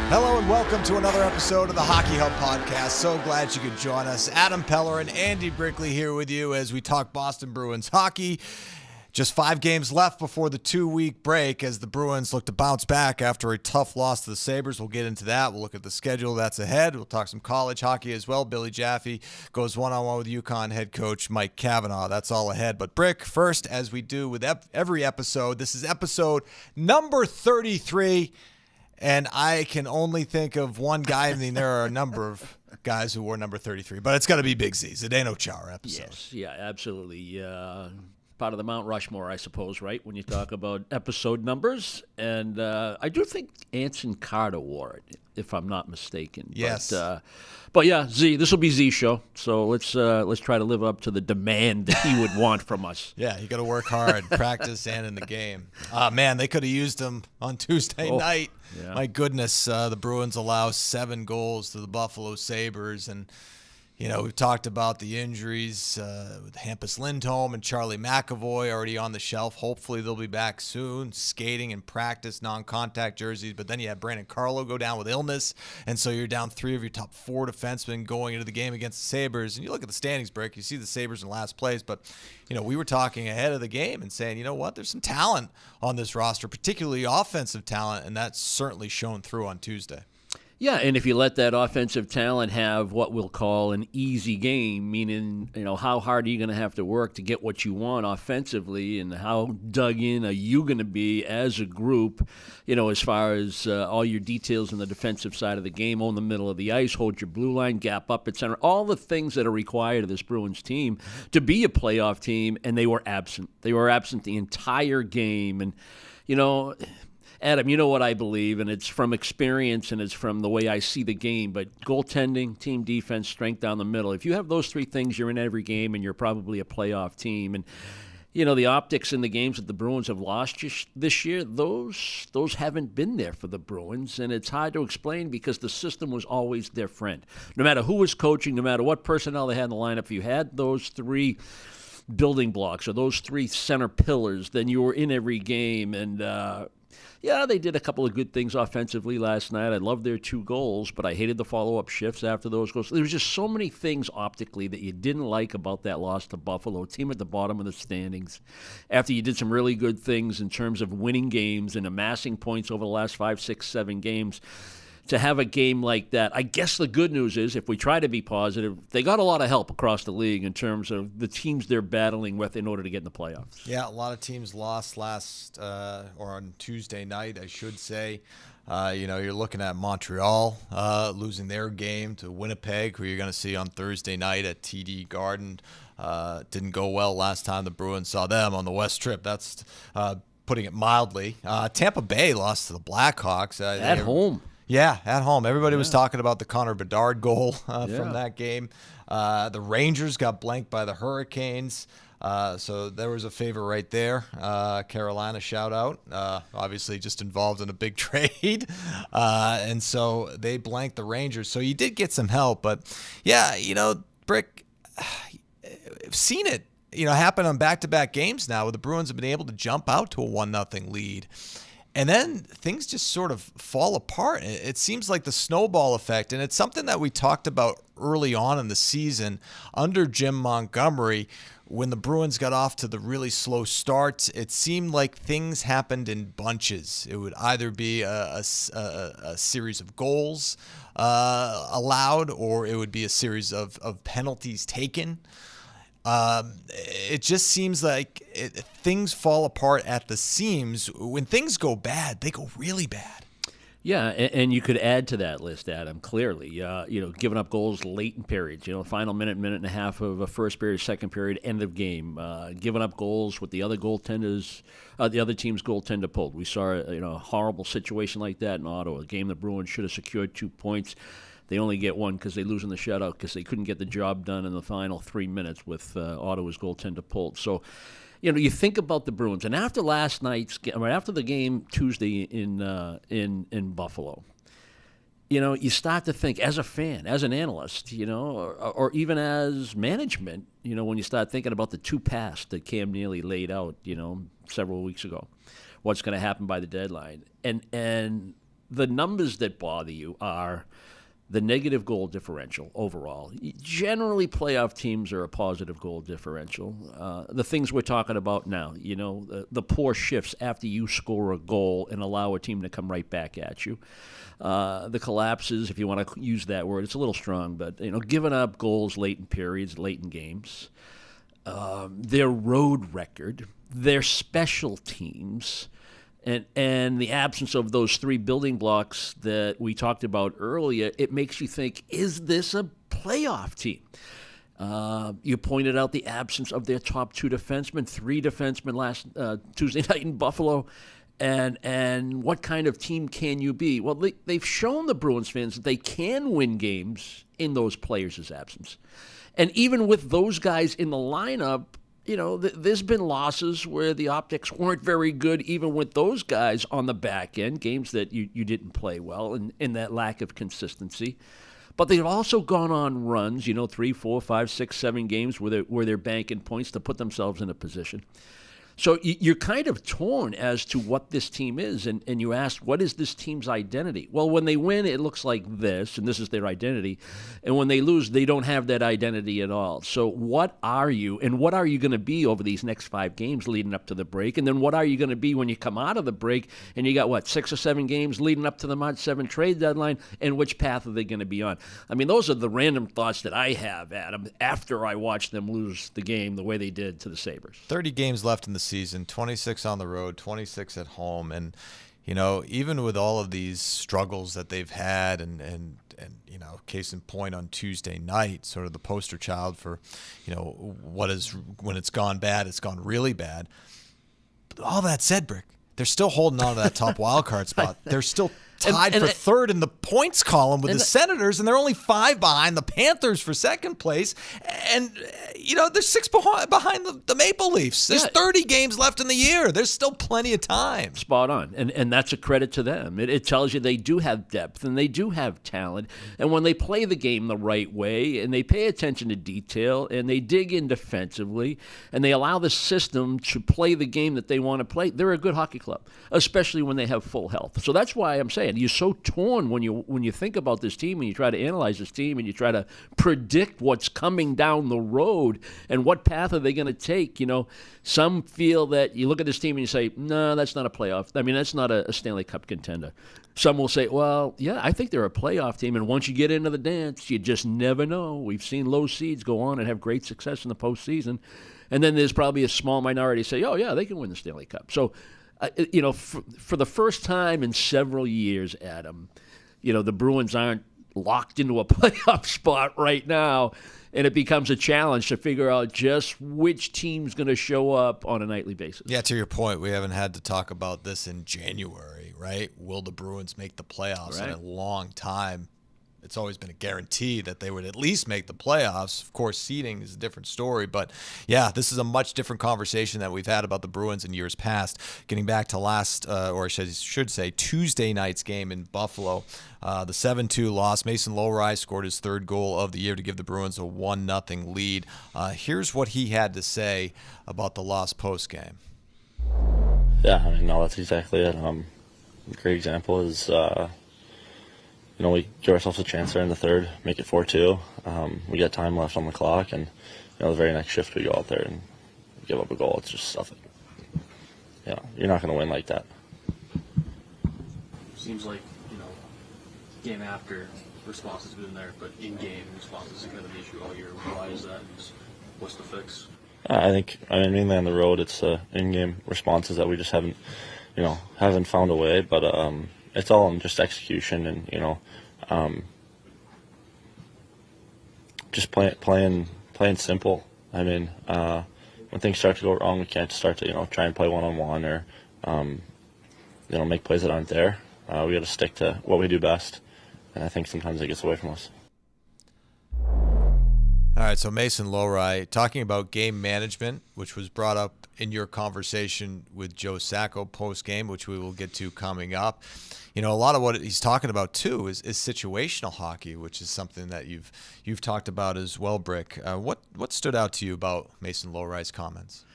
Hello and welcome to another episode of the Hockey Hub Podcast. So glad you could join us. Adam Pellerin and Andy Brickley here with you as we talk Boston Bruins hockey. Just 5 games left before the 2-week break as the Bruins look to bounce back after a tough loss to the Sabres. We'll get into that. We'll look at the schedule that's ahead. We'll talk some college hockey as well. Billy Jaffe goes one-on-one with UConn head coach Mike Cavanaugh. That's all ahead. But Brick, first, as we do with every episode, this is episode number 33. And I can only think of one guy. I mean, there are a number of guys who wore number 33, but it's got to be Big Z's. It ain't no Char episode. Yes, yeah, absolutely. Part of the Mount Rushmore, I suppose, right, when you talk about episode numbers. And I do think Anson Carter wore it, if I'm not mistaken. Yes. But yeah, Z, this will be Z's show, so let's try to live up to the demand that he would want from us. Yeah, you got to work hard, practice, and in the game. Man, they could have used him on Tuesday night. Yeah. My goodness, the Bruins allow 7 goals to the Buffalo Sabres, and you know, we've talked about the injuries with Hampus Lindholm and Charlie McAvoy already on the shelf. Hopefully they'll be back soon, skating and practice, non-contact jerseys. But then you have Brandon Carlo go down with illness, and so you're down 3 of your top 4 defensemen going into the game against the Sabres. And you look at the standings, Brick, you see the Sabres in last place. But, you know, we were talking ahead of the game and saying, you know what, there's some talent on this roster, particularly offensive talent, and that's certainly shown through on Tuesday. Yeah, and if you let that offensive talent have what we'll call an easy game, meaning, you know, how hard are you going to have to work to get what you want offensively, and how dug in are you going to be as a group, you know, as far as all your details on the defensive side of the game, own the middle of the ice, hold your blue line, gap up, etc. All the things that are required of this Bruins team to be a playoff team, and they were absent. They were absent the entire game, and, you know, Adam, you know what I believe, and it's from experience and it's from the way I see the game, but goaltending, team defense, strength down the middle. If you have those 3 things, you're in every game and you're probably a playoff team. And, you know, the optics in the games that the Bruins have lost this year, those haven't been there for the Bruins, and it's hard to explain because the system was always their friend. No matter who was coaching, no matter what personnel they had in the lineup, if you had those 3 building blocks or those 3 center pillars, then you were in every game. And, yeah, they did a couple of good things offensively last night. I loved their 2 goals, but I hated the follow-up shifts after those goals. There was just so many things optically that you didn't like about that loss to Buffalo, team at the bottom of the standings. After you did some really good things in terms of winning games and amassing points over the last 5, 6, 7 games, to have a game like that, I guess the good news is, if we try to be positive, they got a lot of help across the league in terms of the teams they're battling with in order to get in the playoffs. Yeah, a lot of teams lost or on Tuesday night, I should say. You know, you're looking at Montreal losing their game to Winnipeg, who you're going to see on Thursday night at TD Garden. Didn't go well last time the Bruins saw them on the West Trip. That's putting it mildly. Tampa Bay lost to the Blackhawks. At home. Yeah, at home. Everybody was talking about the Connor Bedard goal from that game. The Rangers got blanked by the Hurricanes. So there was a favor right there. Carolina, shout out. Obviously just involved in a big trade. And so they blanked the Rangers. So you did get some help. But, yeah, you know, Brick, I've seen it, you know, happen on back-to-back games now where the Bruins have been able to jump out to a 1-0 lead. And then things just sort of fall apart. It seems like the snowball effect, and it's something that we talked about early on in the season under Jim Montgomery. When the Bruins got off to the really slow starts, it seemed like things happened in bunches. It would either be a series of goals allowed, or it would be a series of penalties taken. It just seems like things fall apart at the seams. When things go bad, they go really bad. Yeah, and you could add to that list, Adam, clearly. You know, giving up goals late in periods, you know, final minute and a half of a first period, second period, end of game. Giving up goals with the other goaltenders, the other team's goaltender pulled. We saw, a horrible situation like that in Ottawa, a game the Bruins should have secured 2 points. They only get 1 because they lose in the shutout because they couldn't get the job done in the final 3 minutes with Ottawa's goaltender pulled. So, you know, you think about the Bruins, and after last night's game, after the game Tuesday in Buffalo, you know, you start to think as a fan, as an analyst, you know, or even as management, you know, when you start thinking about the 2 paths that Cam Neely laid out, you know, several weeks ago, what's going to happen by the deadline, and the numbers that bother you are the negative goal differential overall. Generally, playoff teams are a positive goal differential. The things we're talking about now, the poor shifts after you score a goal and allow a team to come right back at you. The collapses, if you want to use that word, it's a little strong, but giving up goals late in periods, late in games. Their road record, their special teams, and the absence of those three building blocks that we talked about earlier, it makes you think, is this a playoff team? You pointed out the absence of their top two defensemen, three defensemen last Tuesday night in Buffalo. And what kind of team can you be? Well, they've shown the Bruins fans that they can win games in those players' absence. And even with those guys in the lineup, there's been losses where the optics weren't very good, even with those guys on the back end, games that you didn't play well, and that lack of consistency. But they've also gone on runs, 3, 4, 5, 6, 7 games where they're banking points to put themselves in a position. So you're kind of torn as to what this team is, and you ask, what is this team's identity? Well, when they win, it looks like this, and this is their identity. And when they lose, they don't have that identity at all. So what are you, and what are you going to be over these next 5 games leading up to the break? And then what are you going to be when you come out of the break, and you got, 6 or 7 games leading up to the March 7 trade deadline, and which path are they going to be on? I mean, those are the random thoughts that I have, Adam, after I watched them lose the game the way they did to the Sabres. 30 games left in the season, 26 on the road, 26 at home, and even with all of these struggles that they've had, and case in point on Tuesday night, sort of the poster child for what is, when it's gone bad, it's gone really bad. But all that said, Brick, they're still holding on to that top wild card spot. They're still tied for third in the points column with the Senators, and they're only 5 behind the Panthers for second place. And, they're 6 behind the Maple Leafs. There's 30 games left in the year. There's still plenty of time. Spot on. And that's a credit to them. It tells you they do have depth and they do have talent. And when they play the game the right way and they pay attention to detail and they dig in defensively and they allow the system to play the game that they want to play, they're a good hockey club, especially when they have full health. So that's why I'm saying you're so torn when you think about this team and you try to analyze this team and you try to predict what's coming down the road and what path are they going to take. Some feel that you look at this team and you say, no, that's not a playoff. I mean, that's not a Stanley Cup contender. Some will say, well, yeah, I think they're a playoff team, and once you get into the dance, you just never know. We've seen low seeds go on and have great success in the postseason, and then there's probably a small minority say, oh, yeah, they can win the Stanley Cup. So for the first time in several years, Adam, the Bruins aren't locked into a playoff spot right now, and it becomes a challenge to figure out just which team's going to show up on a nightly basis. Yeah, to your point, we haven't had to talk about this in January, right? Will the Bruins make the playoffs in a long time? It's always been a guarantee that they would at least make the playoffs. Of course, seeding is a different story. But, yeah, this is a much different conversation that we've had about the Bruins in years past. Getting back to or I should say Tuesday night's game in Buffalo, the 7-2 loss. Mason Lohrei scored his 3rd goal of the year to give the Bruins a 1-0 lead. Here's what he had to say about the loss post-game. Yeah, no, that's exactly it. A great example is... we give ourselves a chance there in the 3rd, make it 4-2. We got time left on the clock, and the very next shift we go out there and give up a goal. It's just stuff. You're not going to win like that. Seems like game after response has been there, but in-game response is kind of the issue all year. Why is that? What's the fix? I think mainly on the road, it's in-game responses that we just haven't found a way, but. It's all in just execution and, just playing simple. I mean, when things start to go wrong, we can't start to, try and play one-on-one or, make plays that aren't there. We got to stick to what we do best, and I think sometimes it gets away from us. All right, so Mason Lohrei talking about game management, which was brought up in your conversation with Joe Sacco post-game, which we will get to coming up. A lot of what he's talking about, too, is situational hockey, which is something that you've talked about as well, Brick. What stood out to you about Mason Lohrei's comments?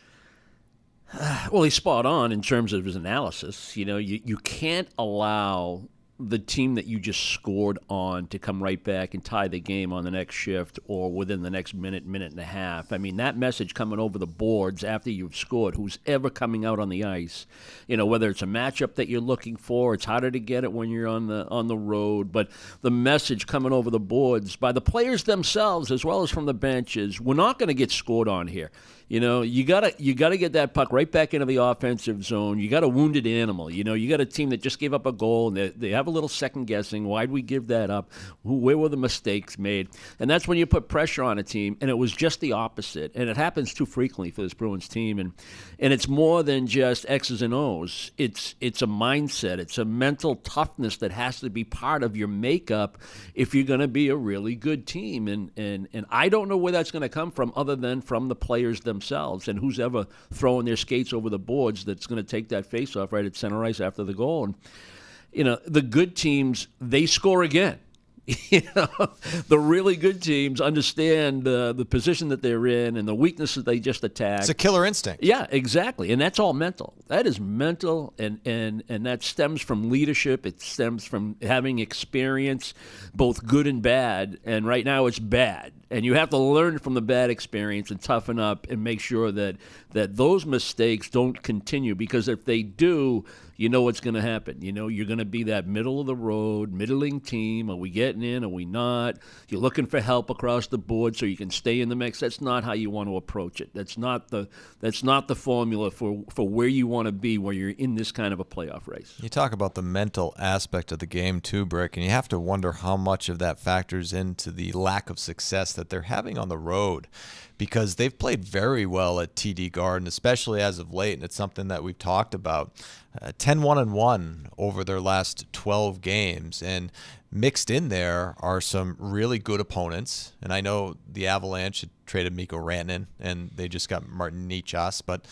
Well, he's spot on in terms of his analysis. You can't allow the team that you just scored on to come right back and tie the game on the next shift or within the next minute and a half. I mean, that message coming over the boards after you've scored, who's ever coming out on the ice, whether it's a matchup that you're looking for, it's harder to get it when you're on the road, but the message coming over the boards by the players themselves as well as from the bench is, we're not going to get scored on here. You gotta get that puck right back into the offensive zone. You got a wounded animal. You got a team that just gave up a goal, and they have a little second guessing. Why'd we give that up? Where were the mistakes made? And that's when you put pressure on a team. And it was just the opposite. And it happens too frequently for this Bruins team. And it's more than just X's and O's. It's a mindset. It's a mental toughness that has to be part of your makeup if you're going to be a really good team. And I don't know where that's going to come from, other than from the players themselves and who's ever throwing their skates over the boards that's going to take that faceoff right at center ice after the goal. And the good teams, they score again. The really good teams understand the position that they're in and the weaknesses they just attack. It's a killer instinct. Yeah, exactly. And that's all mental. That is mental, and that stems from leadership. It stems from having experience, both good and bad. And right now it's bad. And you have to learn from the bad experience and toughen up and make sure that those mistakes don't continue. Because if they do, you know what's going to happen. You're going to be that middle-of-the-road, middling team. Are we getting in? Are we not? You're looking for help across the board so you can stay in the mix. That's not how you want to approach it. That's not the formula for where you want to be when you're in this kind of a playoff race. You talk about the mental aspect of the game too, Brick, and you have to wonder how much of that factors into the lack of success that they're having on the road, because they've played very well at TD Garden, especially as of late, and it's something that we've talked about. 10-1-1 over their last 12 games, and mixed in there are some really good opponents. And I know the Avalanche had traded Mikko Rantanen, and they just got Martin Nichas, but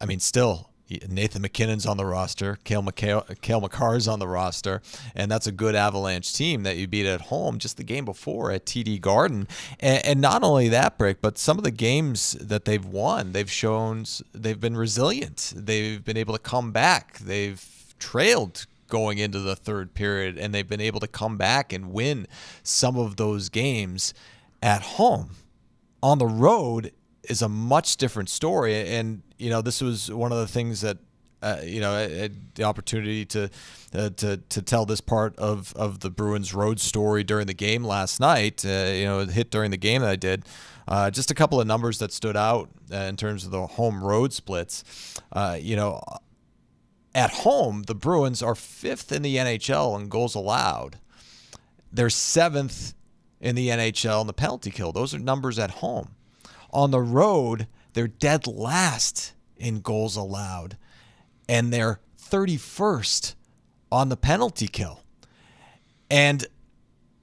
I mean, still, Nathan McKinnon's on the roster, Cale Makar's on the roster, and that's a good Avalanche team that you beat at home just the game before at TD Garden. And not only that, Brick, but some of the games that they've won, they've shown they've been resilient. They've been able to come back. They've trailed going into the third period, and they've been able to come back and win some of those games at home. On the road is a much different story, and this was one of the things that I had the opportunity to tell this part of the Bruins road story during the game last night. It hit during the game that I did. Just a couple of numbers that stood out in terms of the home road splits. At home, the Bruins are 5th in the NHL in goals allowed. They're 7th in the NHL in the penalty kill. Those are numbers at home. On the road, they're dead last in goals allowed, and they're 31st on the penalty kill. And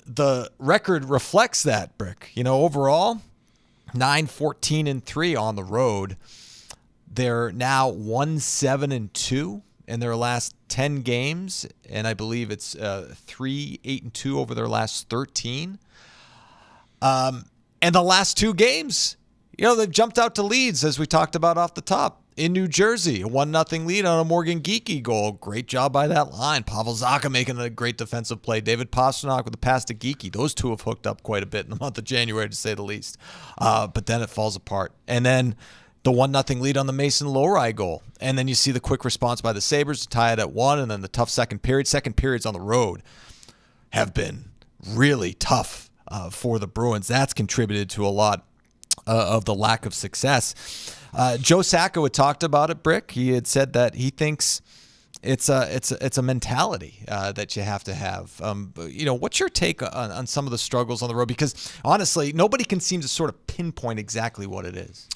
the record reflects that, Brick. Overall, 9-14-3 on the road. They're now 1-7-2 in their last 10 games, and I believe it's 3-8-2 over their last 13. And the last 2 games, they've jumped out to leads, as we talked about off the top. In New Jersey, a 1-0 lead on a Morgan Geekie goal. Great job by that line. Pavel Zacha making a great defensive play. David Pastrnak with a pass to Geekie. Those two have hooked up quite a bit in the month of January, to say the least. But then it falls apart. And then the 1-0 lead on the Mason Lohrei goal. And then you see the quick response by the Sabres to tie it at 1, and then the tough second period. Second periods on the road have been really tough for the Bruins. That's contributed to a lot of the lack of success. Joe Sacco had talked about it, Brick. He had said that he thinks it's a mentality that you have to have. What's your take on some of the struggles on the road? Because honestly, nobody can seem to sort of pinpoint exactly what it is.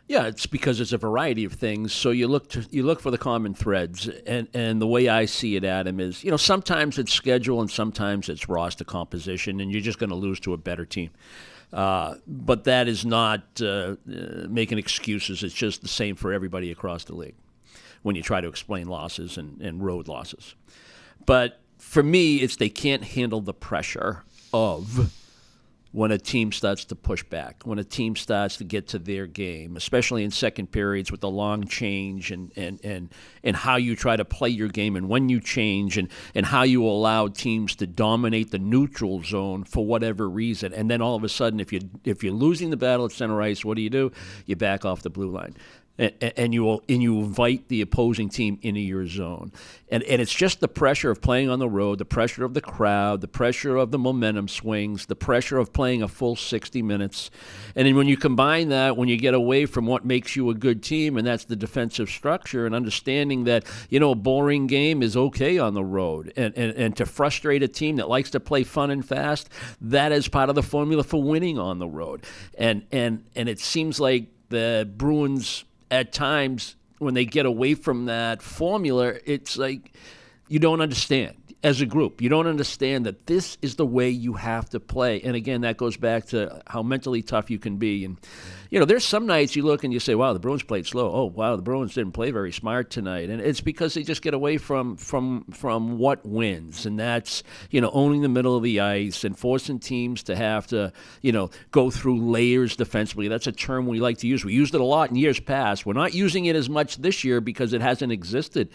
Yeah, it's because it's a variety of things. So you look for the common threads, and the way I see it, Adam, is sometimes it's schedule and sometimes it's roster composition, and you're just going to lose to a better team. But that is not making excuses. It's just the same for everybody across the league when you try to explain losses and road losses. But for me, it's they can't handle the pressure of when a team starts to push back, when a team starts to get to their game, especially in second periods with the long change and how you try to play your game and when you change and how you allow teams to dominate the neutral zone for whatever reason. And then all of a sudden, if you're losing the battle at center ice, what do? You back off the blue line. And you invite the opposing team into your zone. And it's just the pressure of playing on the road, the pressure of the crowd, the pressure of the momentum swings, the pressure of playing a full 60 minutes. And then when you combine that, when you get away from what makes you a good team, and that's the defensive structure, and understanding that, a boring game is okay on the road. And to frustrate a team that likes to play fun and fast, that is part of the formula for winning on the road. And it seems like the Bruins, at times, when they get away from that formula, it's like you don't understand as a group. You don't understand that this is the way you have to play. And again, that goes back to how mentally tough you can be. And, there's some nights you look and you say, wow, the Bruins played slow. Oh, wow, the Bruins didn't play very smart tonight. And it's because they just get away from what wins. And that's, owning the middle of the ice and forcing teams to have to, go through layers defensively. That's a term we like to use. We used it a lot in years past. We're not using it as much this year because it hasn't existed.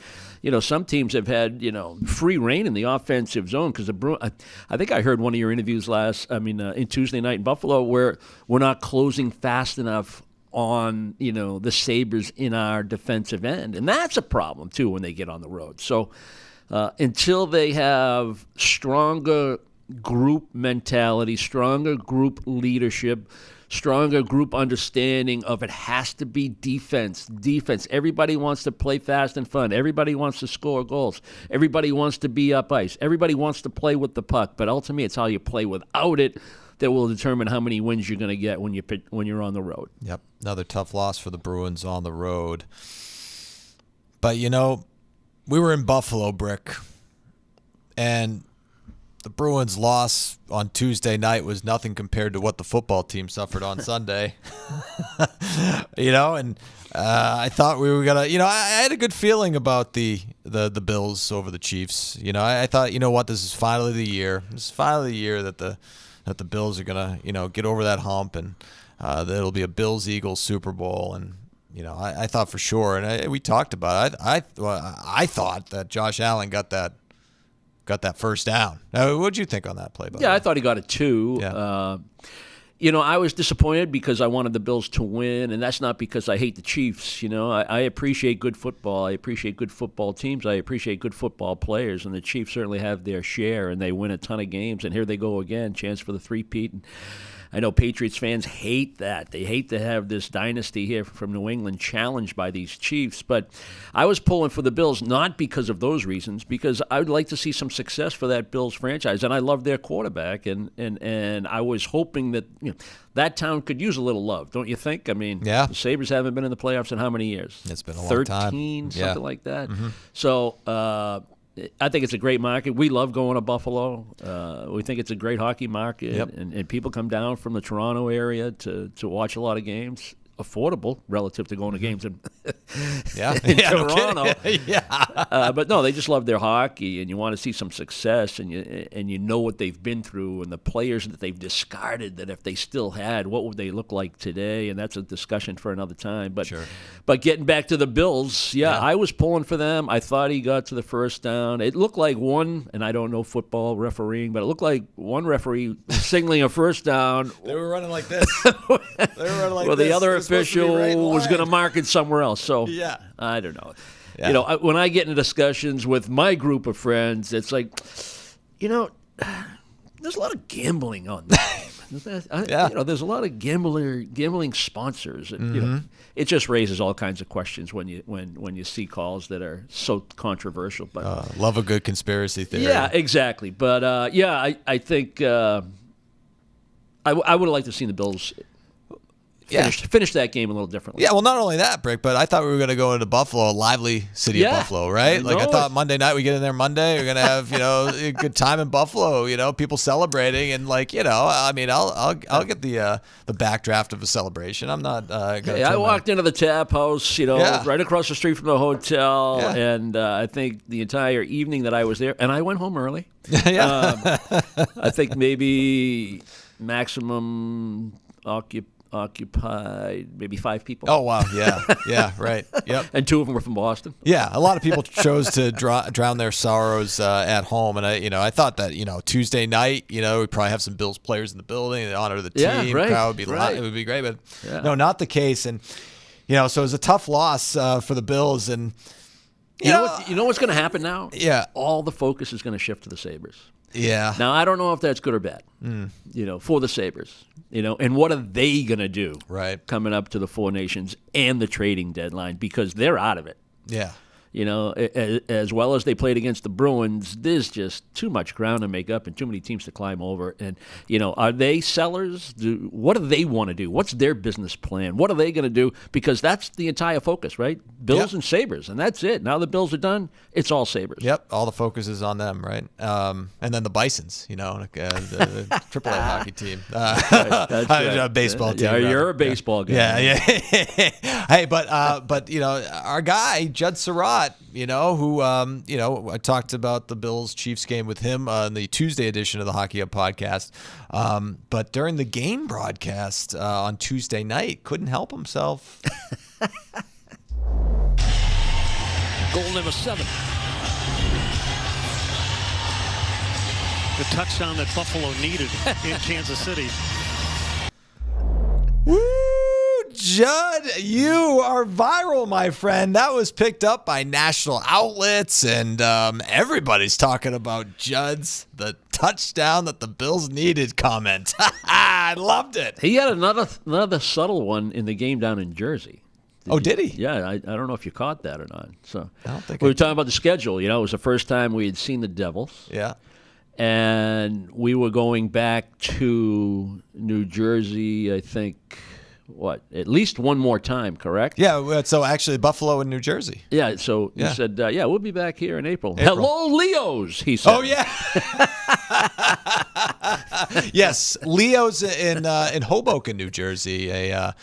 Some teams have had, free reign in the offensive zone because the Bruins, I think I heard one of your interviews in Tuesday night in Buffalo where we're not closing fast enough on, the Sabres in our defensive end. And that's a problem, too, when they get on the road. So until they have stronger group mentality, stronger group leadership, stronger group understanding of it has to be defense. Everybody wants to play fast and fun. Everybody wants to score goals. Everybody wants to be up ice. Everybody wants to play with the puck. But ultimately, it's how you play without it that will determine how many wins you're going to get when you're on the road. Yep, another tough loss for the Bruins on the road. But, we were in Buffalo, Brick, and the Bruins' loss on Tuesday night was nothing compared to what the football team suffered on Sunday. And I thought we were going to, I had a good feeling about the Bills over the Chiefs. I thought, this is finally the year. This is finally the year that the Bills are going to, get over that hump and that it'll be a Bills-Eagles Super Bowl. And, I thought for sure, and we talked about it, I thought that Josh Allen got that first down. Now, what did you think on that play? I thought he got it too. Yeah. I was disappointed because I wanted the Bills to win, and that's not because I hate the Chiefs. I appreciate good football. I appreciate good football teams. I appreciate good football players, and the Chiefs certainly have their share, and they win a ton of games. And here they go again, chance for the three-peat. And I know Patriots fans hate that. They hate to have this dynasty here from New England challenged by these Chiefs. But I was pulling for the Bills not because of those reasons, because I would like to see some success for that Bills franchise. And I love their quarterback. And I was hoping that that town could use a little love, don't you think? Yeah. The Sabres haven't been in the playoffs in how many years? It's been a long time. 13, something like that. Mm-hmm. So I think it's a great market. We love going to Buffalo. We think it's a great hockey market, yep. and people come down from the Toronto area to watch a lot of games. Affordable relative to going to games in, in Toronto. But no, they just love their hockey, and you want to see some success, and you know what they've been through, and the players that they've discarded that if they still had, what would they look like today? And that's a discussion for another time. But sure. But getting back to the Bills, I was pulling for them. I thought he got to the first down. It looked like one, and I don't know football refereeing, but it looked like one referee signaling a first down. They were running like this. They were running like well, this. the other official was going to mark it somewhere else. So I don't know. Yeah. When I get into discussions with my group of friends, it's like, there's a lot of gambling on that. There's a lot of gambling sponsors, and it just raises all kinds of questions when you see calls that are so controversial. But love a good conspiracy theory. Yeah, exactly. But I think I would have liked to see the Bills. finish that game a little differently. Yeah, well, not only that, Brick, but I thought we were going to go into Buffalo, a lively city of Buffalo, right? Like I thought Monday night we get in there Monday, we're going to have a good time in Buffalo. People celebrating, and I mean, I'll get the backdraft of a celebration. I'm not. I walked into the tap house, right across the street from the hotel, and I think the entire evening that I was there, and I went home early. I think maybe maximum occupied maybe 5 people. Oh wow, yeah, right, yep. And 2 of them were from Boston. Yeah, a lot of people chose to drown their sorrows at home, and I thought that Tuesday night, we'd probably have some Bills players in the building in honor of the team. Right, Crowd would be it would be great, but no, not the case. And so it was a tough loss for the Bills, and you know what's going to happen now? Yeah, all the focus is going to shift to the Sabres. Yeah. Now, I don't know if that's good or bad, for the Sabres, and what are they going to do coming up to the Four Nations and the trading deadline, because they're out of it. Yeah. As well as they played against the Bruins, there's just too much ground to make up and too many teams to climb over. And, are they sellers? What do they want to do? What's their business plan? What are they going to do? Because that's the entire focus, right? Bills and Sabres, and that's it. Now the Bills are done, it's all Sabres. Yep, all the focus is on them, right? And then the Bisons, the AAA hockey team. That's right. Baseball team. Yeah, you're a baseball guy. Yeah. Hey, but our guy, Judd Surratt, who, I talked about the Bills-Chiefs game with him on the Tuesday edition of the Hockey Up podcast. But during the game broadcast on Tuesday night, couldn't help himself. Goal number 7. The touchdown that Buffalo needed in Kansas City. Woo! Judd, you are viral, my friend. That was picked up by national outlets, and everybody's talking about Judd's the touchdown that the Bills needed comment. I loved it. He had another subtle one in the game down in Jersey. Did he? Yeah, I don't know if you caught that or not. So I don't think we were talking about the schedule. It was the first time we had seen the Devils. Yeah. And we were going back to New Jersey, I think, at least one more time, correct? Yeah, so actually Buffalo and New Jersey. Yeah, so he said, we'll be back here in April. Hello, Leos, he said. Oh, yeah. Yes, Leo's in Hoboken, New Jersey, a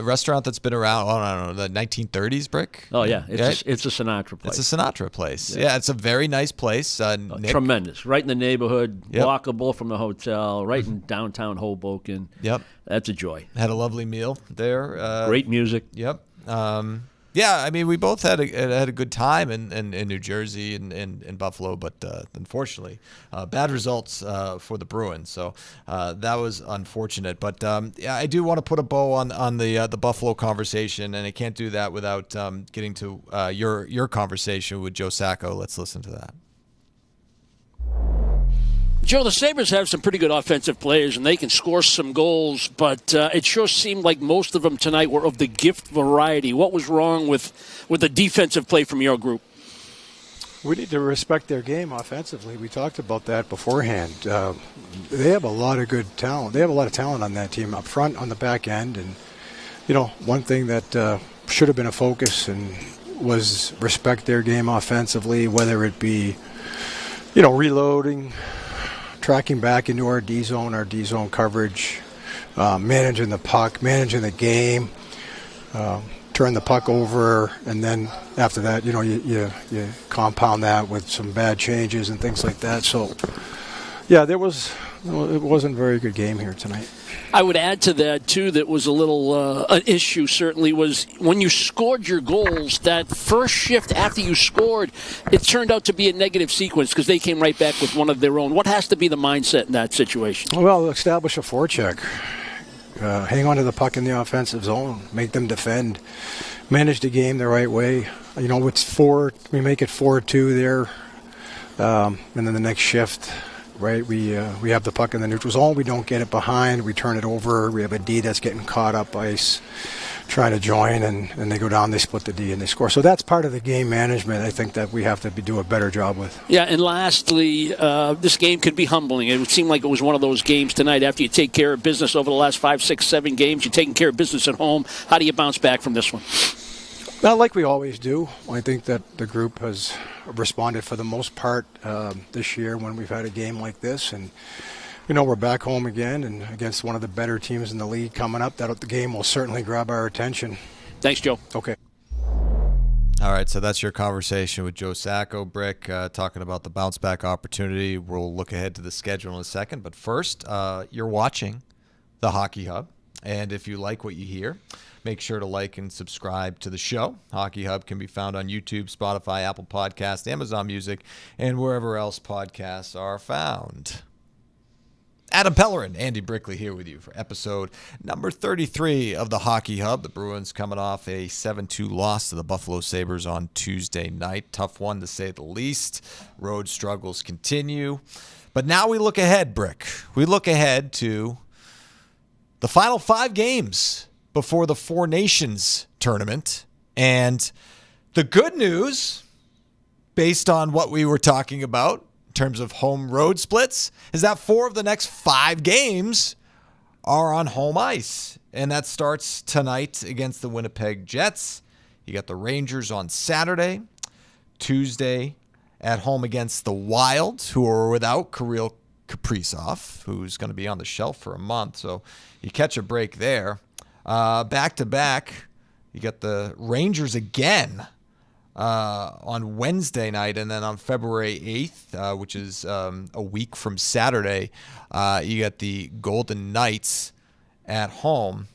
restaurant that's been around, I don't know, the 1930s, Brick? Oh, yeah. It's a Sinatra place. It's a Sinatra place. Yeah, it's a very nice place. Tremendous. Right in the neighborhood, walkable from the hotel, right in downtown Hoboken. Yep. That's a joy. Had a lovely meal there. Great music. Yep. Yeah, I mean, we both had a good time in New Jersey and Buffalo, but unfortunately, bad results for the Bruins. So that was unfortunate. But I do want to put a bow on the Buffalo conversation, and I can't do that without getting to your conversation with Joe Sacco. Let's listen to that. Joe, the Sabres have some pretty good offensive players, and they can score some goals, but it sure seemed like most of them tonight were of the gift variety. What was wrong with the defensive play from your group? We need to respect their game offensively. We talked about that beforehand. They have a lot of good talent. They have a lot of talent on that team up front, on the back end. And, one thing that should have been a focus and was respect their game offensively, whether it be, reloading, tracking back into our D zone coverage, managing the puck, managing the game, turn the puck over, and then after that, you compound that with some bad changes and things like that. So, it wasn't a very good game here tonight. I would add to that, too, that was a little an issue, certainly, was when you scored your goals, that first shift after you scored, it turned out to be a negative sequence because they came right back with one of their own. What has to be the mindset in that situation? Well, establish a forecheck. Hang on to the puck in the offensive zone. Make them defend. Manage the game the right way. It's 4. We make it 4-2 there. And then the next shift, right, we have the puck in the neutral zone. We don't get it behind. We turn it over. We have a D that's getting caught up ice. trying to join, and they go down, they split the D, and they score. So that's part of the game management, I think, that we have to do a better job with. Yeah, and lastly, this game could be humbling. It would seem like it was one of those games tonight after you take care of business over the last 5, 6, 7 games. You're taking care of business at home. How do you bounce back from this one? Well, like we always do. I think that the group has responded for the most part this year when we've had a game like this. And, we're back home again and against one of the better teams in the league coming up. That the game will certainly grab our attention. Thanks, Joe. Okay. All right, so that's your conversation with Joe Sacco, Brick, talking about the bounce-back opportunity. We'll look ahead to the schedule in a second. But first, you're watching the Hockey Hub. And if you like what you hear, make sure to like and subscribe to the show. Hockey Hub can be found on YouTube, Spotify, Apple Podcasts, Amazon Music, and wherever else podcasts are found. Adam Pellerin, Andy Brickley here with you for episode number 33 of the Hockey Hub. The Bruins coming off a 7-2 loss to the Buffalo Sabres on Tuesday night. Tough one to say the least. Road struggles continue. But now we look ahead, Brick. We look ahead to the final 5 games before the Four Nations tournament. And the good news, based on what we were talking about in terms of home road splits, is that 4 of the next 5 games are on home ice. And that starts tonight against the Winnipeg Jets. You got the Rangers on Saturday. Tuesday at home against the Wild, who are without Kirill Kaprizov, who's going to be on the shelf for a month. So you catch a break there. Back-to-back, you got the Rangers again on Wednesday night, and then on February 8th, which is a week from Saturday, you got the Golden Knights at home.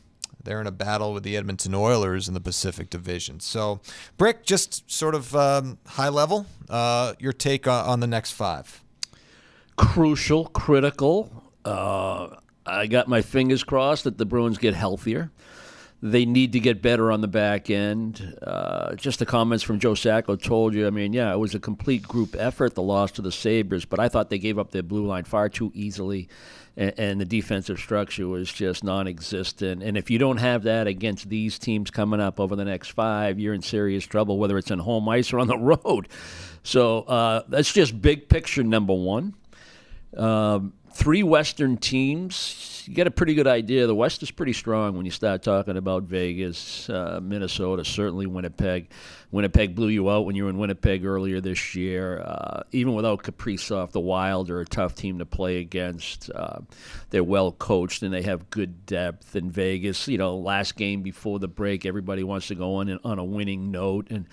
They're in a battle with the Edmonton Oilers in the Pacific Division. So, Brick, just sort of high level, your take on the next 5. Crucial, critical. I got my fingers crossed that the Bruins get healthier. They need to get better on the back end. Just the comments from Joe Sacco told you, it was a complete group effort, the loss to the Sabres, but I thought they gave up their blue line far too easily, and the defensive structure was just non-existent. And if you don't have that against these teams coming up over the next 5, you're in serious trouble, whether it's on home ice or on the road. So that's just big picture number 1. 3 Western teams, you get a pretty good idea. The West is pretty strong when you start talking about Vegas, Minnesota, certainly Winnipeg. Winnipeg blew you out when you were in Winnipeg earlier this year. Even without Kaprizov, the Wild are a tough team to play against. They're well coached and they have good depth. In Vegas, last game before the break, everybody wants to go on a winning note. And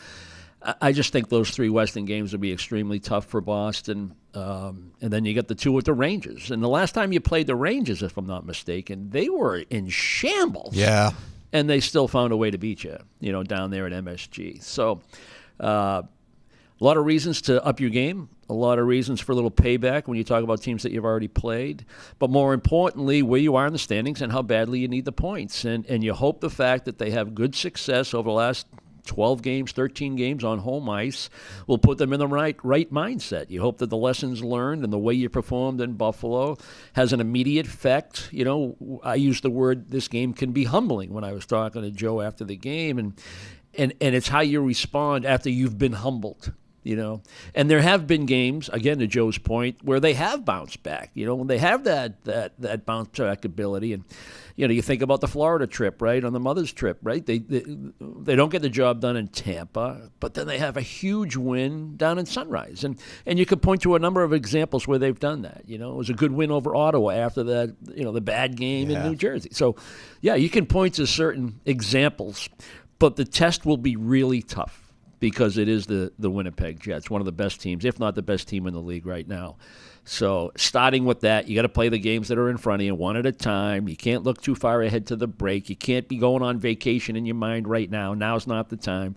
I just think those 3 Western games will be extremely tough for Boston. And then you got the 2 with the Rangers. And the last time you played the Rangers, if I'm not mistaken, they were in shambles. Yeah. And they still found a way to beat you, down there at MSG. So a lot of reasons to up your game, a lot of reasons for a little payback when you talk about teams that you've already played. But more importantly, where you are in the standings and how badly you need the points. And you hope the fact that they have good success over the last 12 games, 13 games on home ice will put them in the right mindset. You hope that the lessons learned and the way you performed in Buffalo has an immediate effect. I used the word, this game can be humbling when I was talking to Joe after the game, and it's how you respond after you've been humbled. And there have been games, again to Joe's point, where they have bounced back. When they have that bounce back ability, and you think about the Florida trip, right, on the mother's trip, right? They don't get the job done in Tampa, but then they have a huge win down in Sunrise, and you could point to a number of examples where they've done that. It was a good win over Ottawa after that, the bad game in New Jersey. So, yeah, you can point to certain examples, but the test will be really tough. Because it is the Winnipeg Jets, one of the best teams, if not the best team in the league right now. So starting with that, you got to play the games that are in front of you one at a time. You can't look too far ahead to the break. You can't be going on vacation in your mind right now. Now's not the time.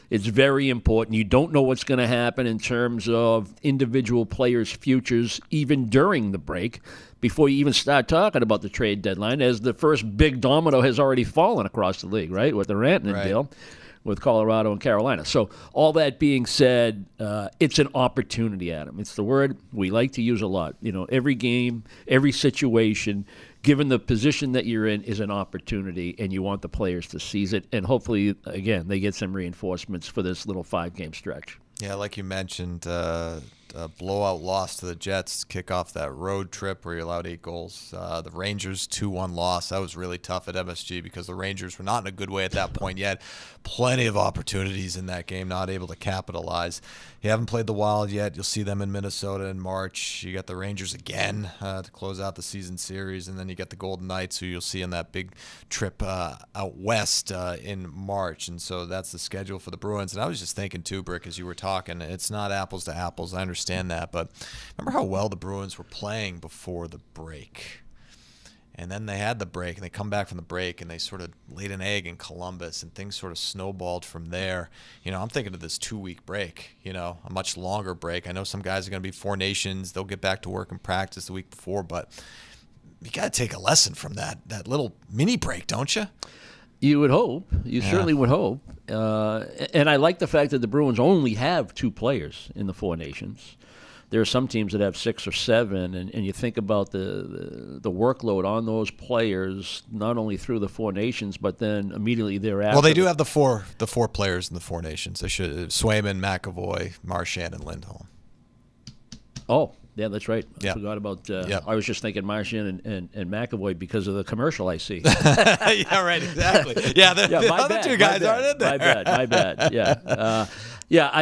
It's very important. You don't know what's going to happen in terms of individual players' futures even during the break before you even start talking about the trade deadline, as the first big domino has already fallen across the league, right, with the Rantanen deal. with Colorado and Carolina. So all that being said, it's an opportunity, Adam. It's the word we like to use a lot. Every game, every situation, given the position that you're in, is an opportunity, and you want the players to seize it. And hopefully, again, they get some reinforcements for this little 5-game stretch. Yeah, like you mentioned, a blowout loss to the Jets to kick off that road trip where you allowed 8 goals. The Rangers 2-1 loss. That was really tough at MSG because the Rangers were not in a good way at that point yet. Plenty of opportunities in that game, not able to capitalize. You haven't played the Wild yet. You'll see them in Minnesota in March. You got the Rangers again to close out the season series, and then you get the Golden Knights, who you'll see in that big trip out west in March. And so that's the schedule for the Bruins. And I was just thinking too, Brick, as you were talking, it's not apples to apples. I understand that, but remember how well the Bruins were playing before the break. And then they had the break, and they come back from the break, and they sort of laid an egg in Columbus, and things sort of snowballed from there. I'm thinking of this 2-week break, a much longer break. I know some guys are going to be 4 Nations. They'll get back to work and practice the week before, but you got to take a lesson from that little mini break, don't you? You would hope. You certainly would hope. And I like the fact that the Bruins only have 2 players in the 4 Nations. There are some teams that have 6 or 7, and you think about the workload on those players, not only through the 4 Nations, but then immediately thereafter. Well, they do have the four players in the 4 Nations. They should Swayman, McAvoy, Marchand, and Lindholm. Oh, yeah, that's right. I forgot about. I was just thinking Marchand and McAvoy because of the commercial I see. Yeah, right, exactly. Yeah, the other bad, 2 guys aren't in there. My bad. Yeah.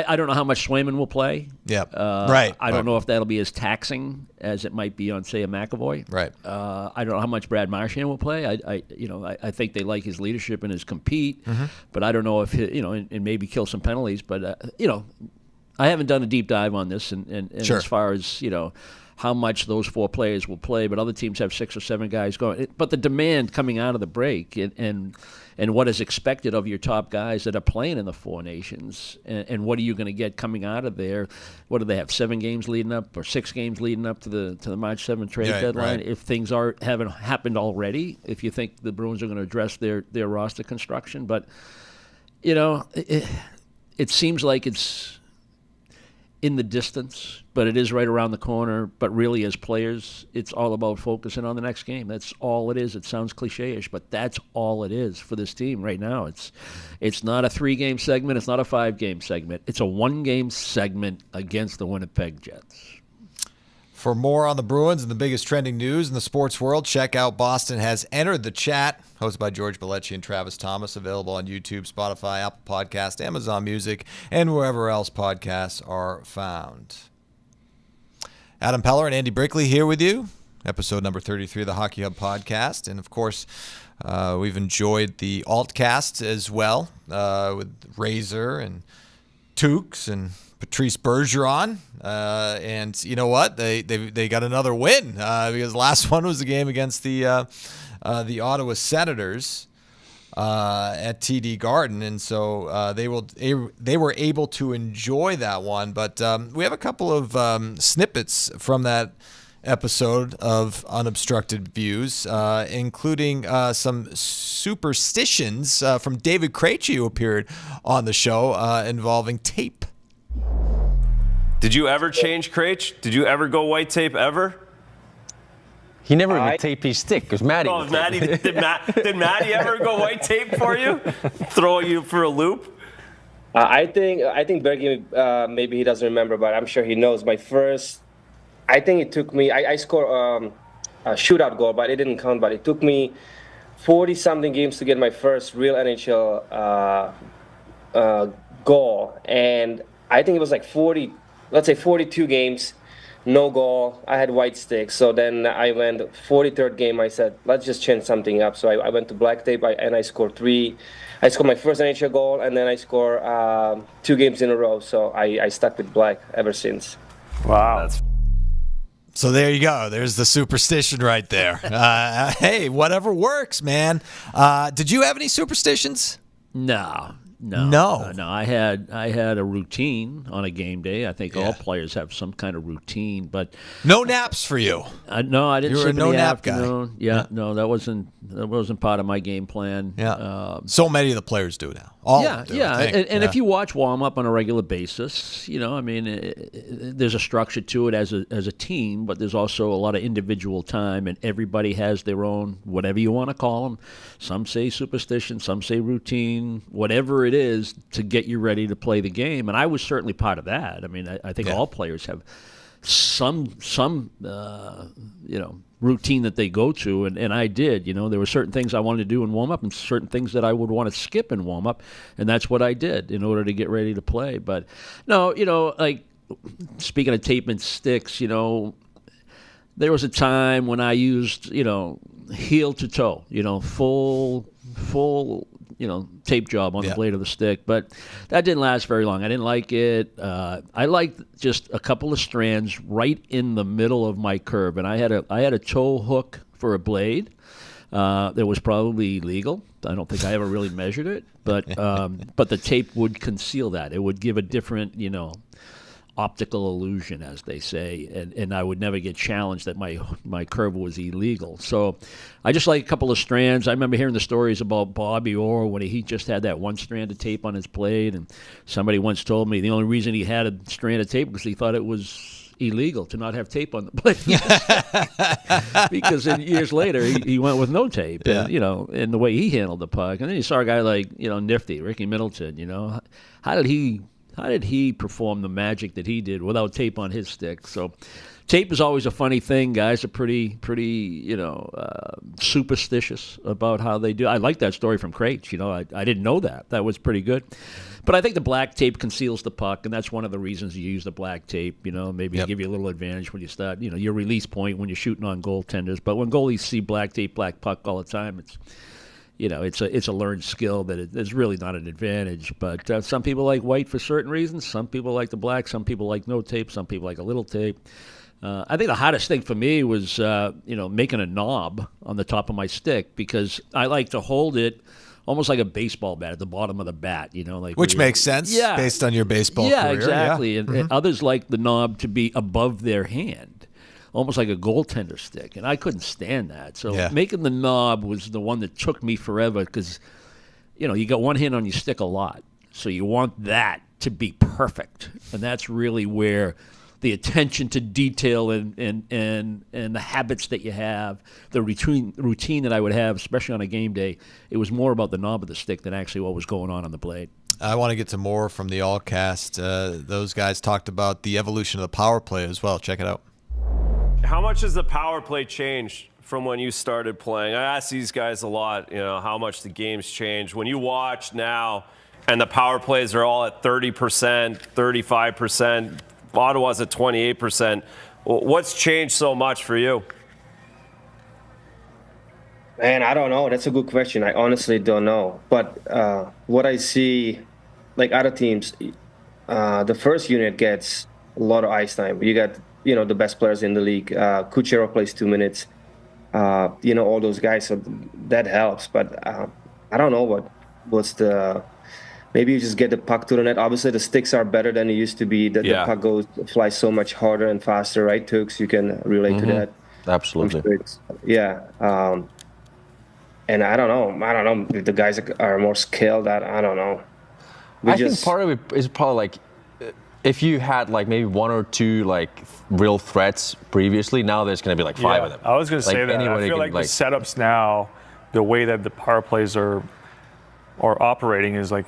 I don't know how much Swayman will play. Yeah, right. I don't know if that'll be as taxing as it might be on, say, a McAvoy. Right. I don't know how much Brad Marchand will play. I think they like his leadership and his compete, but I don't know if and maybe kill some penalties. But I haven't done a deep dive on this, and Sure. as far as how much those 4 players will play, but other teams have 6 or 7 guys going. But the demand coming out of the break and what is expected of your top guys that are playing in the 4 Nations, and what are you going to get coming out of there? What do they have? 7 games leading up, or 6 games leading up to the March 7th trade deadline? Right. If things haven't happened already, if you think the Bruins are going to address their roster construction, but it seems like it's in the distance, but it is right around the corner. But really, as players, it's all about focusing on the next game. That's all it is. It sounds cliche-ish, but that's all it is for this team right now. It's not a 3-game segment. It's not a 5-game segment. It's a 1-game segment against the Winnipeg Jets. For more on the Bruins and the biggest trending news in the sports world, check out Boston Has Entered the Chat, hosted by George Bellecci and Travis Thomas, available on YouTube, Spotify, Apple Podcast, Amazon Music, and wherever else podcasts are found. Adam Pellerin and Andy Brickley here with you, episode number 33 of the Hockey Hub podcast. And, of course, we've enjoyed the Altcast as well, with Razor and Tukes and Patrice Bergeron, and you know what? They got another win because the last one was the game against the Ottawa Senators at TD Garden, and so they were able to enjoy that one. But we have a couple of snippets from that episode of Unobstructed Views, including some superstitions from David Krejci, who appeared on the show, involving tape. Did you ever change Krejci? Did you ever go white tape ever? He never would tape his stick because Matty. Oh, Matty! Did Matty ever go white tape for you? Throw you for a loop? I think Bergie, maybe he doesn't remember, but I'm sure he knows. My first, I think it took me. I scored a shootout goal, but it didn't count. But it took me 40-something games to get my first real NHL goal, and I think it was like 42 games, no goal. I had white sticks. So then I went 43rd game. I said, let's just change something up. So I went to black tape, and I scored 3. I scored my first NHL goal, and then I scored 2 games in a row. So I stuck with black ever since. Wow. So there you go. There's the superstition right there. Hey, whatever works, man. Did you have any superstitions? No. I had a routine on a game day. I think all players have some kind of routine, but no naps for you. No, I didn't. You were a sleep in the no-nap afternoon. guy. No, that wasn't part of my game plan. Yeah. So many of the players do now. All yeah, do, yeah. I think. And if you watch warm up on a regular basis, there's a structure to it as a team, but there's also a lot of individual time, and everybody has their own, whatever you want to call them. Some say superstition, some say routine, whatever it is to get you ready to play the game. And I was certainly part of that. I mean, I think all players have some routine that they go to, and I did. There were certain things I wanted to do in warm-up and certain things that I would want to skip in warm-up, and that's what I did in order to get ready to play. But no, like speaking of tape and sticks, there was a time when I used, heel to toe, full tape job on the blade of the stick, but that didn't last very long. I didn't like it. I liked just a couple of strands right in the middle of my curve, and I had a toe hook for a blade that was probably illegal. I don't think I ever really measured it, but the tape would conceal that. It would give a different, optical illusion, as they say, and I would never get challenged that my curve was illegal. So I just like a couple of strands. I remember hearing the stories about Bobby Orr when he just had that one strand of tape on his blade, and somebody once told me the only reason he had a strand of tape was he thought it was illegal to not have tape on the blade. Because years later he went with no tape, and and the way he handled the puck. And then you saw a guy like Nifty, Ricky Middleton. How did he perform the magic that he did without tape on his stick? So tape is always a funny thing. Guys are pretty superstitious about how they do. I like that story from Krejci. I didn't know that. That was pretty good. But I think the black tape conceals the puck, and that's one of the reasons you use the black tape. Maybe give you a little advantage when you start, your release point when you're shooting on goaltenders. But when goalies see black tape, black puck all the time, it's a learned skill that it's really not an advantage. But some people like white for certain reasons. Some people like the black. Some people like no tape. Some people like a little tape. I think the hottest thing for me was making a knob on the top of my stick, because I like to hold it almost like a baseball bat at the bottom of the bat. Which makes sense based on your baseball career. Exactly. Yeah, exactly. And others like the knob to be above their hand, almost like a goaltender stick, and I couldn't stand that. So making the knob was the one that took me forever, because you got one hand on your stick a lot, so you want that to be perfect, and that's really where the attention to detail and the habits that you have, the routine that I would have, especially on a game day, it was more about the knob of the stick than actually what was going on the blade. I want to get to more from the all-cast. Those guys talked about the evolution of the power play as well. Check it out. How much has the power play changed from when you started playing? I ask these guys a lot, how much the game's changed. When you watch now and the power plays are all at 30%, 35%, Ottawa's at 28%, what's changed so much for you? Man, I don't know. That's a good question. I honestly don't know. But what I see, like other teams, the first unit gets a lot of ice time. You got the best players in the league. Kucherov plays 2 minutes. All those guys. So that helps. But I don't know what's the. Maybe you just get the puck to the net. Obviously, the sticks are better than it used to be. The puck flies so much harder and faster, right, Tuukka? You can relate to that. Absolutely. Sure and I don't know if the guys are more skilled. I don't know. I think part of it is probably like, if you had like maybe one or two like real threats previously, now there's going to be like five of them. I was going to say that. I feel like the setups now, the way that the power plays are operating is like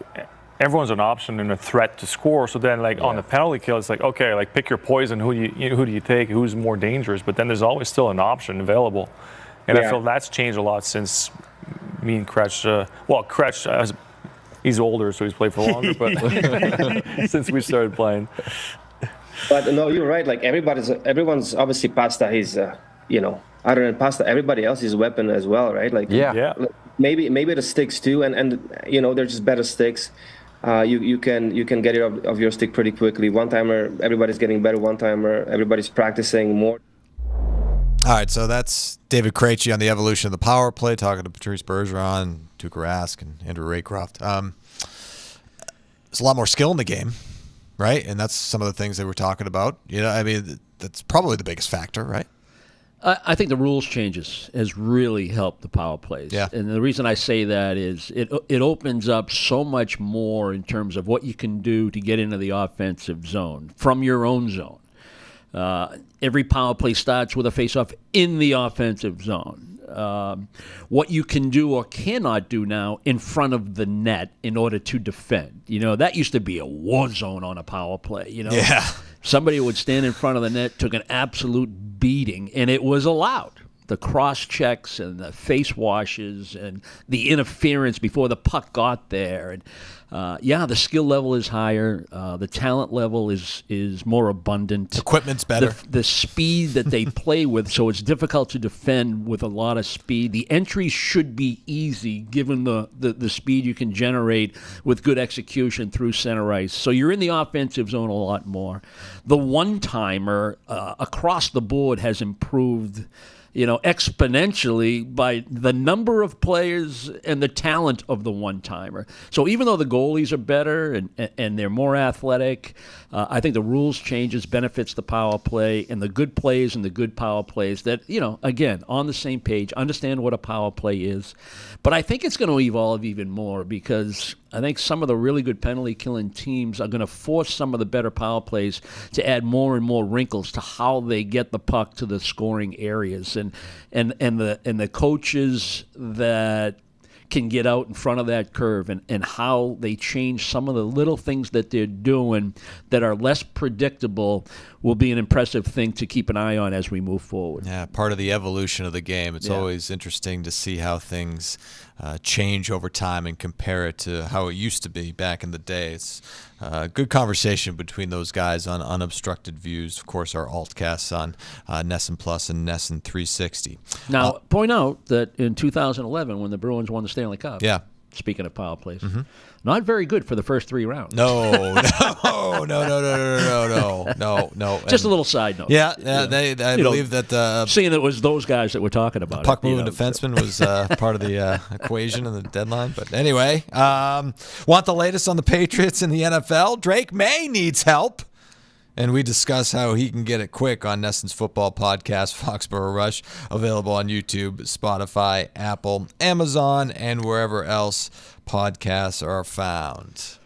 everyone's an option and a threat to score. So then like on the penalty kill, it's like, okay, like pick your poison. Who do you take? Who's more dangerous? But then there's always still an option available. And I feel that's changed a lot since me and Krejci. Krejci, he's older, so he's played for longer. But since we started playing. But no, you're right. Like everyone's obviously Pasta. He's other than Pasta, everybody else is weapon as well, right? Like maybe the sticks too, and they're just better sticks. You can get it off your stick pretty quickly. One timer, everybody's getting better. One timer, everybody's practicing more. All right, so that's David Krejci on the evolution of the power play, talking to Patrice Bergeron, Tuukka Rask, and Andrew Raycroft. There's a lot more skill in the game, right? And that's some of the things they were talking about. I mean, that's probably the biggest factor, right? I think the rules changes has really helped the power plays. Yeah. And the reason I say that is it opens up so much more in terms of what you can do to get into the offensive zone from your own zone. Every power play starts with a faceoff in the offensive zone. What you can do or cannot do now in front of the net in order to defend. That used to be a war zone on a power play. Yeah. Somebody would stand in front of the net, took an absolute beating, and it was allowed. The cross checks and the face washes and the interference before the puck got there. And the skill level is higher. The talent level is more abundant. Equipment's better. The speed that they play with, so it's difficult to defend with a lot of speed. The entries should be easy given the speed you can generate with good execution through center ice. So you're in the offensive zone a lot more. The one-timer across the board has improved exponentially by the number of players and the talent of the one-timer. So even though the goalies are better and they're more athletic, I think the rules changes benefits the power play and the good plays and the good power plays that, again, on the same page, understand what a power play is. But I think it's going to evolve even more because I think some of the really good penalty-killing teams are going to force some of the better power plays to add more and more wrinkles to how they get the puck to the scoring areas, and the coaches that can get out in front of that curve and how they change some of the little things that they're doing that are less predictable will be an impressive thing to keep an eye on as we move forward. Yeah, part of the evolution of the game. It's always interesting to see how things change over time and compare it to how it used to be back in the day. It's a good conversation between those guys on Unobstructed Views. Of course, our altcasts on NESN Plus and NESN 360. Now, point out that in 2011, when the Bruins won the Stanley Cup, speaking of power plays, not very good for the first 3 rounds. No. Just a little side note. Yeah, I believe that seeing it was those guys that we're talking about. Puck moving defenseman was part of the equation in the deadline. But anyway, want the latest on the Patriots in the NFL? Drake May needs help. And we discuss how he can get it quick on NESN's football podcast, Foxborough Rush, available on YouTube, Spotify, Apple, Amazon, and wherever else podcasts are found.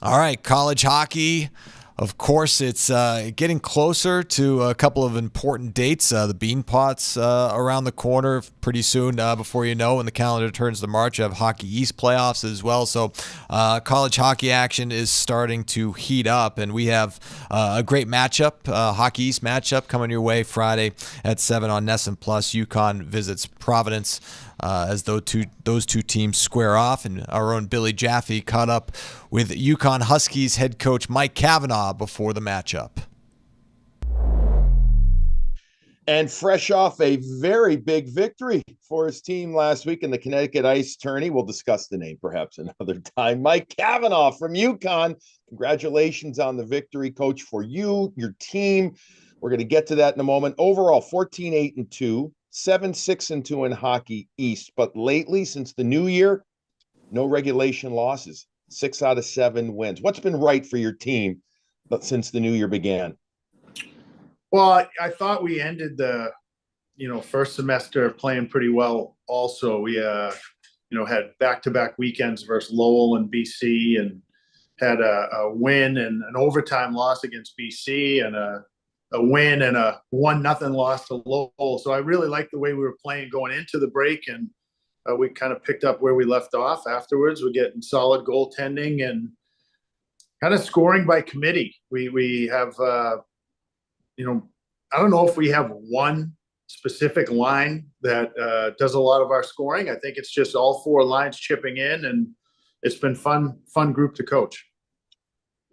All right, college hockey. Of course, it's getting closer to a couple of important dates. The Beanpots around the corner pretty soon. Before you know, when the calendar turns to March, you have Hockey East playoffs as well. So college hockey action is starting to heat up, and we have a great matchup, Hockey East matchup coming your way Friday at 7 on NESN Plus. UConn visits Providence as those two teams square off, and our own Billy Jaffe caught up with UConn Huskies head coach Mike Cavanaugh before the matchup. And fresh off a very big victory for his team last week in the Connecticut Ice Tourney. We'll discuss the name perhaps another time. Mike Cavanaugh from UConn. Congratulations on the victory, coach, for you, your team. We're going to get to that in a moment. Overall, 14-8-2. 7-6-2 in Hockey East, but lately, since the new year, no regulation losses. 6 out of 7 wins. What's been right for your team since the new year began? Well, I thought we ended the, first semester playing pretty well. Also, we, had back-to-back weekends versus Lowell and BC, and had a win and an overtime loss against BC, and a win and a 1-0 loss to Lowell. So I really liked the way we were playing going into the break, and we kind of picked up where we left off afterwards. We're getting solid goaltending and kind of scoring by committee. We have, I don't know if we have one specific line that does a lot of our scoring. I think it's just all 4 lines chipping in, and it's been fun group to coach.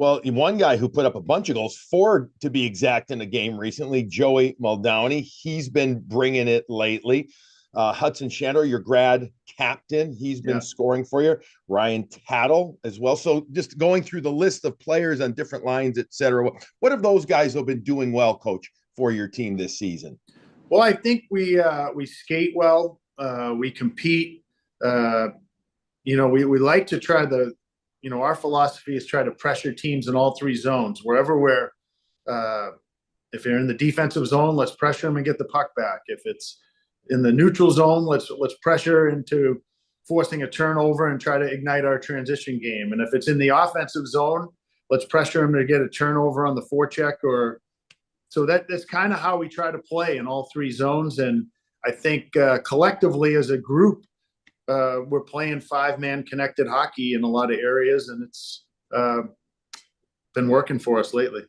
Well, one guy who put up a bunch of goals, 4 to be exact, in a game recently, Joey Muldowney. He's been bringing it lately. Hudson Shandor, your grad captain, he's been scoring for you. Ryan Tattle as well. So just going through the list of players on different lines, et cetera. What have those guys have been doing well, coach, for your team this season? Well, I think we skate well. We compete. We like to try our philosophy is try to pressure teams in all 3 zones. Wherever we're If you're in the defensive zone, let's pressure them and get the puck back. If it's in the neutral zone, let's pressure into forcing a turnover and try to ignite our transition game. And if it's in the offensive zone, let's pressure them to get a turnover on the forecheck. So that's kind of how we try to play in all three zones. And I think collectively as a group, we're playing 5-man connected hockey in a lot of areas, and it's been working for us lately.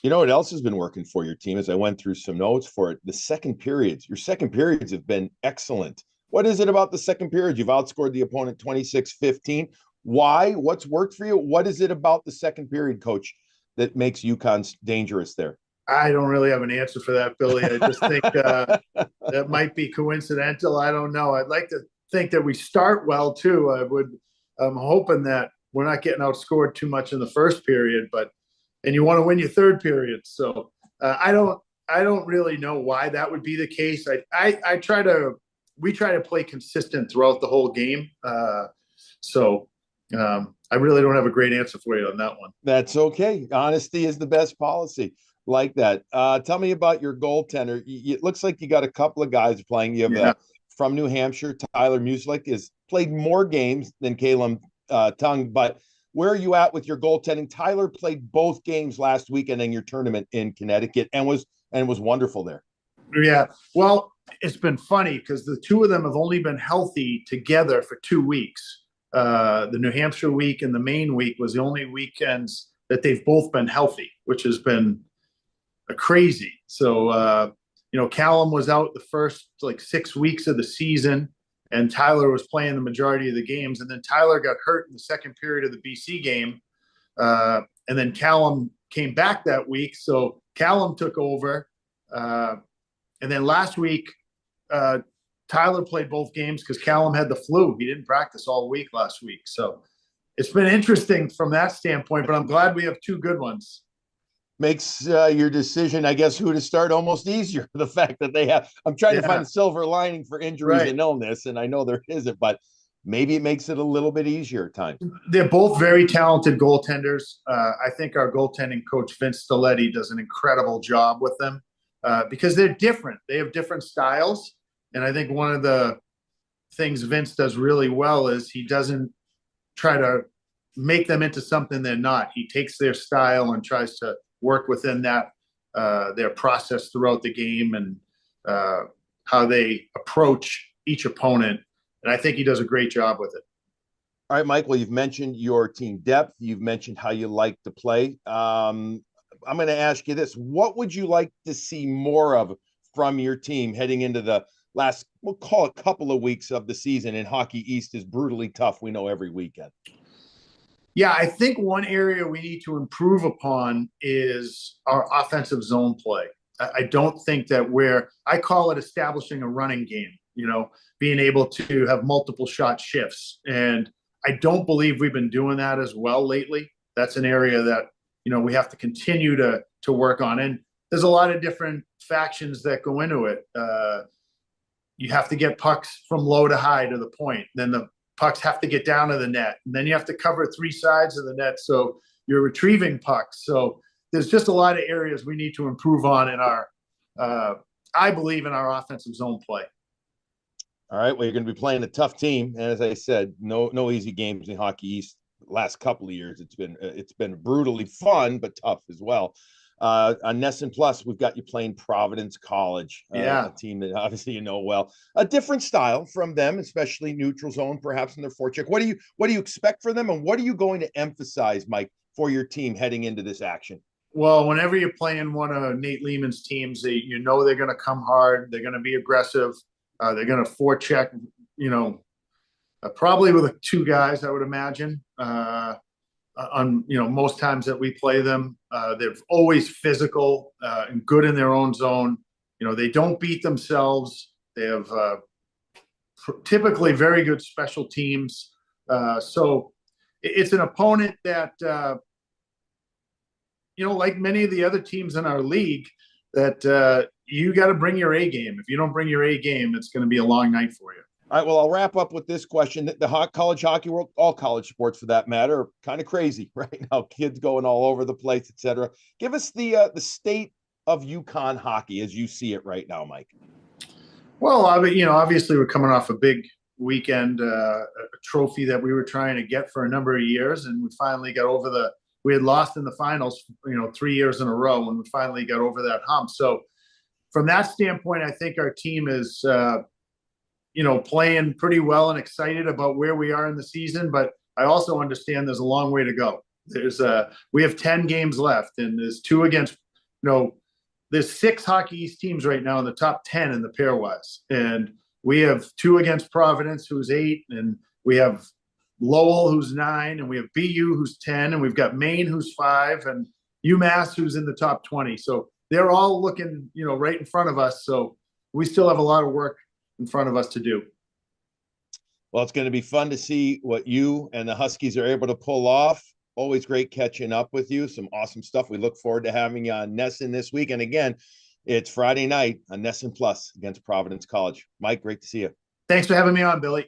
You know what else has been working for your team? As I went through some notes for it, the second periods. Your second periods have been excellent. What is it about the second period? You've outscored the opponent 26-15. Why? What's worked for you? What is it about the second period, Coach, that makes UConn dangerous there? I don't really have an answer for that, Billy. I just think that might be coincidental. I don't know. I'd like to think that we start well too. I'm hoping that we're not getting outscored too much in the first period, and you want to win your third period. So I don't really know why that would be the case. We try to play consistent throughout the whole game. I really don't have a great answer for you on that one. That's okay. Honesty is the best policy. Like that. Tell me about your goaltender. It looks like you got a couple of guys playing. You have from New Hampshire, Tyler Muslik has played more games than Caleb Tung, but where are you at with your goaltending? Tyler played both games last weekend in your tournament in Connecticut and was wonderful there. Yeah. Well, it's been funny because the two of them have only been healthy together for 2 weeks. The New Hampshire week and the Maine week was the only weekends that they've both been healthy, which has been crazy. So, Callum was out the first 6 weeks of the season, and Tyler was playing the majority of the games. And then Tyler got hurt in the second period of the BC game. And then Callum came back that week. So Callum took over. And then last week, Tyler played both games because Callum had the flu. He didn't practice all week last week. So it's been interesting from that standpoint, but I'm glad we have two good ones. Makes your decision, I guess, who to start almost easier. The fact that they have, I'm trying to find a silver lining for injuries and illness, and I know there isn't, but maybe it makes it a little bit easier at times. They're both very talented goaltenders. I think our goaltending coach, Vince Stiletti, does an incredible job with them because they're different. They have different styles. And I think one of the things Vince does really well is he doesn't try to make them into something they're not. He takes their style and tries to work within that, their process throughout the game and how they approach each opponent. And I think he does a great job with it. All right, Mike, well, you've mentioned your team depth. You've mentioned how you like to play. I'm going to ask you this. What would you like to see more of from your team heading into the last, we'll call it, couple of weeks of the season? And Hockey East is brutally tough, we know, every weekend. Yeah, I think one area we need to improve upon is our offensive zone play. I don't think that I call it establishing a running game, being able to have multiple shot shifts. And I don't believe we've been doing that as well lately. That's an area that, we have to continue to work on. And there's a lot of different factions that go into it. You have to get pucks from low to high to the point. Then the pucks have to get down to the net. And then you have to cover 3 sides of the net. So you're retrieving pucks. So there's just a lot of areas we need to improve on in our, I believe, in our offensive zone play. All right. Well, you're going to be playing a tough team. And as I said, no easy games in Hockey East the last couple of years. It's been brutally fun, but tough as well. On Nesson Plus, we've got you playing Providence College, a team that obviously well. A different style from them, especially neutral zone, perhaps in their forecheck. What do you expect for them, and what are you going to emphasize, Mike, for your team heading into this action? Well, whenever you're playing one of Nate Lehman's teams, they're going to come hard. They're going to be aggressive. They're going to forecheck, probably with 2 guys, I would imagine. On most times that we play them, they're always physical and good in their own zone. They don't beat themselves. They have typically very good special teams. So it's an opponent that like many of the other teams in our league, that you got to bring your A game. If you don't bring your A game, it's going to be a long night for you. All right, well, I'll wrap up with this question. The college hockey world, all college sports for that matter, are kind of crazy right now. Kids going all over the place, et cetera. Give us the state of UConn hockey as you see it right now, Mike? Well, obviously we're coming off a big weekend, a trophy that we were trying to get for a number of years, and we finally got over we had lost in the finals, 3 years in a row, and we finally got over that hump. So from that standpoint, I think our team is, playing pretty well and excited about where we are in the season. But I also understand there's a long way to go. We have 10 games left, and there's 2 against, there's 6 Hockey East teams right now in the top 10 in the pairwise. And we have 2 against Providence, who's 8, and we have Lowell, who's 9, and we have BU, who's 10, and we've got Maine, who's 5, and UMass, who's in the top 20. So they're all looking, right in front of us. So we still have a lot of work in front of us to do. Well, it's going to be fun to see what you and the Huskies are able to pull off. Always great catching up with you. Some awesome stuff. We look forward to having you on NESN this week. And again, it's Friday night on NESN Plus against Providence College. Mike, great to see you. Thanks for having me on, Billy.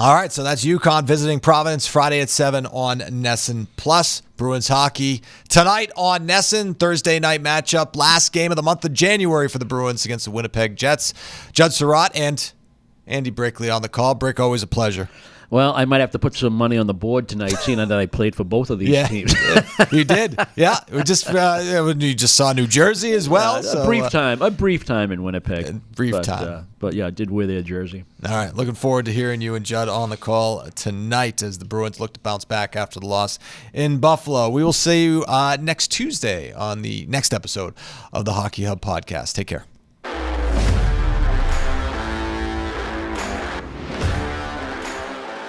All right, so that's UConn visiting Providence Friday at 7 on NESN Plus. Bruins hockey tonight on NESN, Thursday night matchup. Last game of the month of January for the Bruins against the Winnipeg Jets. Judd Surratt and Andy Brickley on the call. Brick, always a pleasure. Well, I might have to put some money on the board tonight, seeing that I played for both of these teams. You did. Yeah. You just saw New Jersey as well. A brief time in Winnipeg. Time. But yeah, I did wear their jersey. All right. Looking forward to hearing you and Judd on the call tonight as the Bruins look to bounce back after the loss in Buffalo. We will see you next Tuesday on the next episode of the Hockey Hub podcast. Take care.